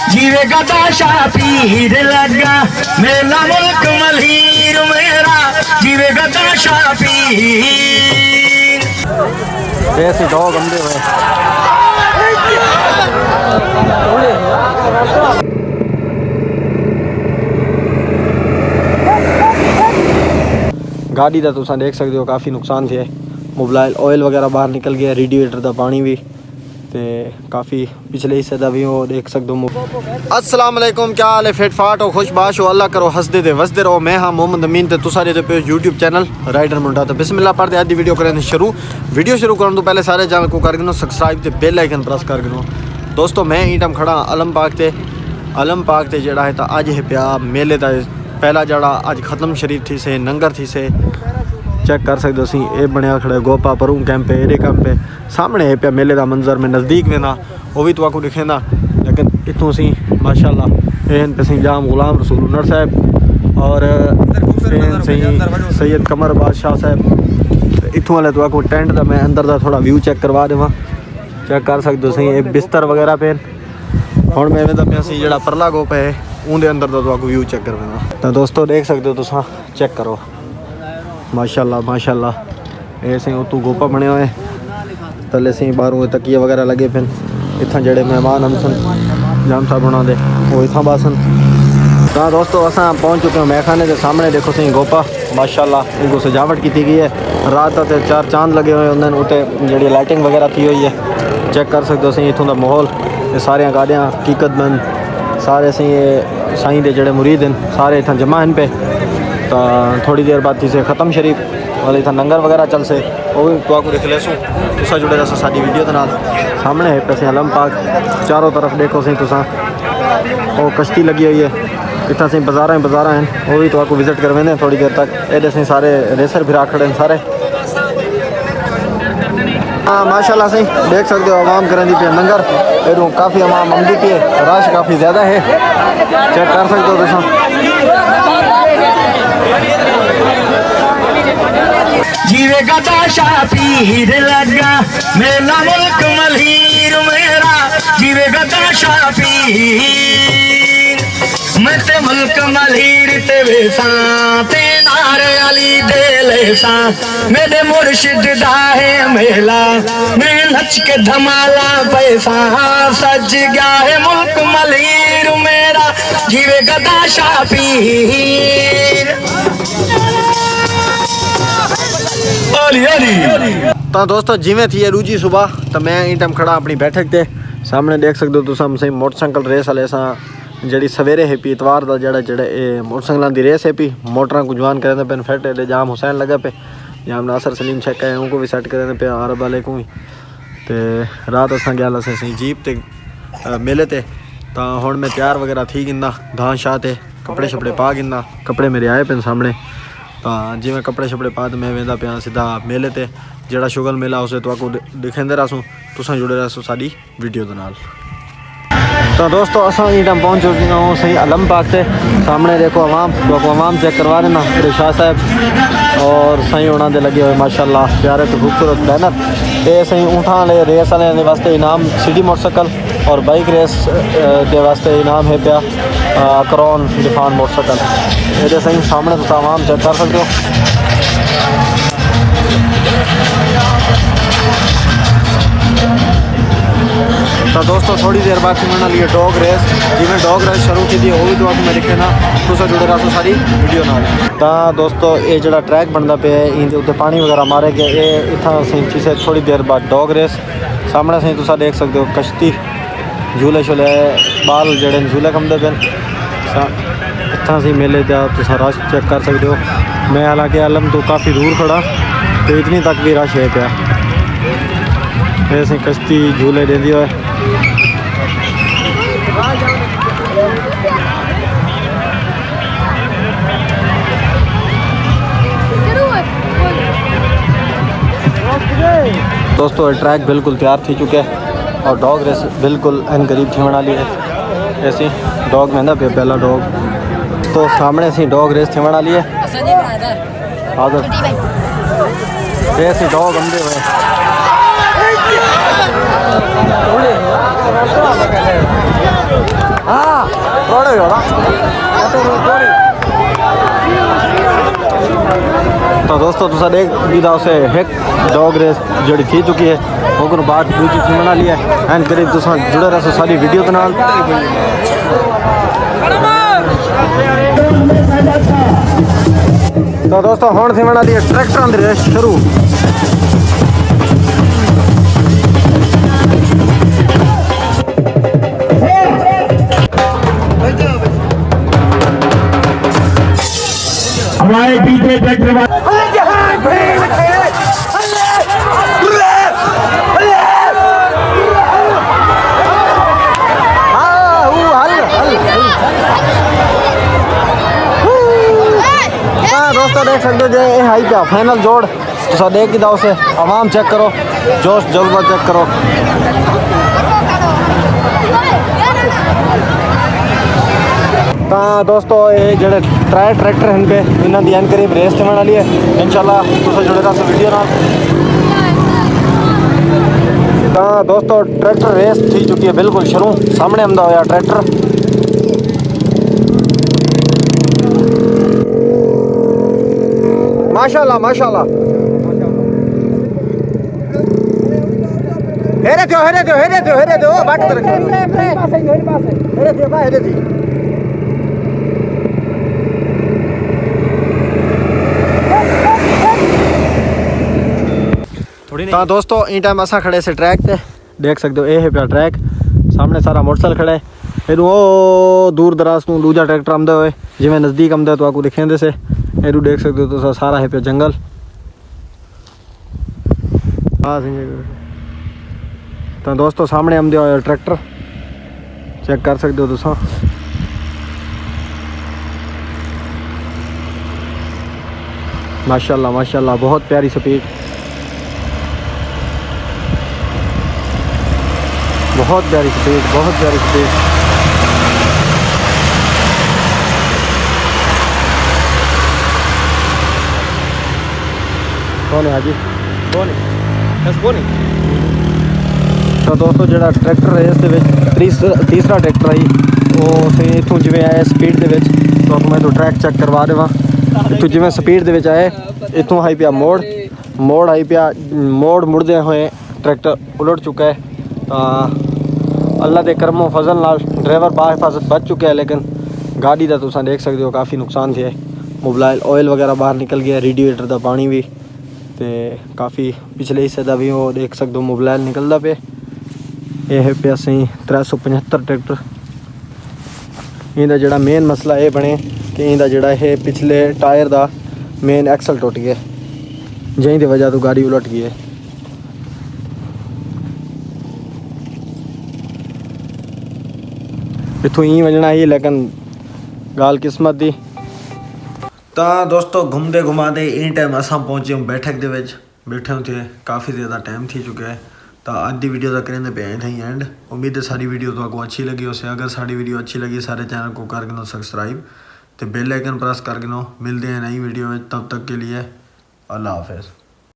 जीवे गदा शापीर लगा मेला मुल्क मलहीर मेरा जीवे गदा शापीर। ऐसे डॉग अंधे हुए गाड़ी का तुम देख सकते हो काफ़ी नुकसान थे। मोबाइल ऑयल वगैरह बाहर निकल गया, रेडिएटर का पानी भी ते काफ़ी पिछले हिस्से का भी वो देख सकते हो। अस्सलाम वालेकुम, क्या हाल है? फिट फाट हो, खुशबाश हो, अल्लाह करो हंसदे ते वसदे रहो। मैं हाँ मोहम्मद अमीन ते तुसा दे पे यूट्यूब चैनल राइडर मुंडा। तो बिस्मिल्लाह पढ़ते आज दी वीडियो करें शुरू। वीडियो शुरू करने तो पहले सारे चैनल को कर गिनो सब्सक्राइब ते बेल आइकन प्रेस कर गिनो। दोस्तों मैं ही टाइम खड़ा अलम पाक ते जड़ा है तो अज है पिया मेले का पहला जड़ा अज खत्म शरीफ थी से नंगर थी से चेक कर सकते हो। ये बनया खड़े गोपा परू कैंप है, एरे कैंप है सामने है पिया मेले का मंजर। में नज़दीक में ना वो भी तो आपको दिखेंदा, लेकिन इतों सी माशाल्लाह एन पे सी जाम गुलाम रसूल उमर साहब और सैयद कमर बादशाह साहब। इतों वाले तो आपको टेंट का मैं अंदर का थोड़ा व्यू चेक करवा देवा। चेक कर सकते हो सही एक बिस्तर वगैरह पे हम मैं पे सी जड़ा परला गोप है उनके अंदर का तो आपको व्यू चेक करवाना। तो दोस्तों देख सकते हो तुम चेक करो माशाल्लाह माशाल्लाह। ऐसे उतू गोपा बने हुए तले से बाहरों तकिए वगैरह लगे पे। इतना जड़े मेहमान हम सन जाम साहब बना दे वो इतना बासन। तो दोस्तों असा पहुँच चुके हैं मैखाने के सामने। देखो सही गोपा माशाल्लाह इनको सजावट की गई है। रात से 4 चांद लगे हुए उन्होंने उत्ते जी लाइटिंग वगैरह की हुई है। चेक कर सकते हो सही इतों का माहौल। ये सारिया गाड़ियाँ हकीकतमंद सारे सही साईं के जड़े मुरीद हैं सारे इतना जमा हैं पे। तो थोड़ी देर बाद थी से ख़त्म शरीफ और इतना लंगर वगैरह चल से वो भी तो आपको देख लेसूँ तुसा जुड़े रहा साड़ी वीडियो के नाल। सामने है पैसे अलम पाक चारों तरफ देखो सही तुसा वो कश्ती लगी हुई है। इतना सही बाज़ार हैं वो भी तो आपको विजिट करवाने थोड़ी देर तक। ये सही सारे रेसर फिर खड़े हैं सारे। हाँ माशाल्लाह सही देख सकते हो आवाम करें दी पे लंगर इधरों काफ़ी आवाम आमदी पे रश काफ़ी ज़्यादा है। चेक कर सकते हो तुसा। जीवे गदा शापीर लगा मेला मुल्क मलहीर मेरा जीवे गदा शापीर। मैं ते मुल्क मलहीर ते वेसा ते नारे अली दे लेसा मेरे मुर्शिद दा है मेला मैं नच के धमाला पैसा सज गया है मुल्क मलहीर मेरा जीवे गदा शापीर। तो दोस्तों जिमें थी रूजी सुबह तो मैं इन टाइम खड़ा अपनी बैठक ते सामने देख सकते हो तुम सही मोटरसाइकिल रेस वाले सा जी सवेरे है पी इतवार का जड़ा मोटरसाइकिलों की रेस है पी। मोटर को जवान करें पे फिट है जाम हुसैन लगे पे जाम नासर सलीम शेख है उनको भी सेट करें पे अरब वाले को भी। तो रात असा गया सही जीप ते मेले ते तो हुण मैं तैयार वगैरह थी गिंदा धान शाह ते कपड़े शपड़े पा गिंदा। कपड़े मेरे आए पे सामने तो जिमें कपड़े शपड़े पा तो मैं वेंदा पिया सीधा मेले ते जड़ा शुगल मेला उसे तो आपको दिखेंदे रहसूँ तुसा जुड़े रहसो साड़ी वीडियो के नाल। तो दोस्तों असा ये टाइम पहुँच चुके हूँ सही अलम पाक से सामने देखो आवाम तो आपको आवाम चेक करवा देना मेरे शाह साहब और सही उन्होंने लगे हुए माशाल्लाह प्यारे तो खूबसूरत बैनर। ये सही ऊँटा वाले रेस वाले वास्ते इनाम सिटी मोटरसाइकिल और बाइक रेस के वास्ते इनाम है पिया क्रॉन डिफान मोटरसाइकिल। ये सही सामने तो आवाम चेक कर सकते हो। तो दोस्तों थोड़ी देर बाद मैंने लिए डॉग रेस जिमें डॉग रेस शुरू की थी वो भी तो आपको मैं दिखे ना तुसा जुड़े रहो सारी वीडियो नाल। तो दोस्तों ये जड़ा ट्रैक बनता पे इन उत्ते पानी वगैरह मारे गए ये इतना सही से थोड़ी देर बाद डॉग रेस सामने सही तुसा देख सकते हो कश्ती झूले शूले बाल जड़े झूले कमदे पे इतना सही मेले का तुसा रश चेक कर सकते हो। मैं हालांकि आलम तो काफ़ी दूर खड़ा तो इतनी तक भी रश है पिया। ऐसे कश्ती झूले दे दिया है। दोस्तों ट्रैक बिल्कुल तैयार थी चुके हैं और डॉग रेस बिल्कुल एन करीब थी बना ली है। ऐसी डॉग में ना पे पहला डॉग तो सामने से डॉग रेस थी बना ली है। ऐसे डॉग अंधे हुए हाँ थोड़ा ही होगा। तो दोस्तों तुसा देख दीदा उसे एक डॉग रेस जड़ी थी चुकी है ओकर बाद दूसरी थी बना लिया एंड करीब तुसा जुड़े रहो सारी वीडियो के नाल। तो दोस्तों हुण थी बना लिया ट्रैक्टर की रेस शुरू। हमारे पीछे ट्रैक्टर दोस्तों देख सकते हो जे हाई पे फाइनल जोड़ तो देख के उसे आवाम चेक करो जोश जज्बा चेक करो। तो दोस्तों ये जड़े ट्राई ट्रैक्टर हैं पे इन्हों की एन करीब रेस थी वाली है इंशाल्लाह तुम जुड़े रहो वीडियो नाल। तो दोस्तों ट्रैक्टर रेस थी चुकी है बिल्कुल शुरू सामने आंदा होया ट्रैक्टर। माशाल्लाह माशाल्लाह हेरे दो बाट कर हेरे थी। तो दोस्तों इन टाइम असा खड़े से ट्रैक पे देख सकते हो ये है पे ट्रैक सामने सारा मोटरसाइकिल खड़ा है फिर वो दूर दराज को दूजा ट्रैक्टर आमदे हुए जिमें नज़दीक आमदे तो आपको दिखेंदे से एरू देख सकते हो तो सारा है पे जंगल। तो दोस्तों सामने आमदे हुए ट्रैक्टर चेक कर सकते हो तुसा। माशाल्लाह माशाल्लाह बहुत प्यारी स्पीड बहुत प्यारी स्पीड बहुत प्यारी स्पीड। कौन है हाजी कौन है तो दोस्तों जो ट्रैक्टर है इस तीसरा ट्रैक्टर आई वो इतों जिमें आया स्पीड के तो मैं तो ट्रैक चेक करवा देव इतों जिमें स्पीड के आए इतों आई पिया मोड़ आई पिया मोड़ मुड़दे हुए ट्रैक्टर उलट चुका है। अल्लाह के करमो फजल नाल ड्राइवर बाहिफाजत बच चुके हैं लेकिन गाड़ी का तुम देख सकते हो काफ़ी नुकसान थे। मोबाइल ऑयल वगैरह बाहर निकल गया रेडिएटर का पानी भी तो काफ़ी पिछले हिस्से का भी वो देख सकते हो मोबाइल निकलता पे। यह है पे असी 375 ट्रैक्टर इनका जोड़ा मेन मसला ये बने कि इनका जोड़ा है पिछले टायर का मेन एक्सल टुट गया जहीं की वजह तो गाड़ी उलट गई है। इतों ही वजना ही लेकिन गाल किस्मत दी। तो दोस्तों घूमते घुमाते इन टाइम असा पहुँचे हूँ बैठक के बैठे थे काफ़ी ज़्यादा टाइम थी चुका है। तो अज की वीडियो का करेंगे पे आए थे एंड उम्मीद है सारी वीडियो तो आपको अच्छी लगी उसे अगर सारी वीडियो अच्छी लगी सारे चैनल को कर गिनो सब्सक्राइब तो बेल आइकन प्रेस कर गिनो। मिलते हैं नई वीडियो में तब तक के लिए अल्लाह हाफिज़।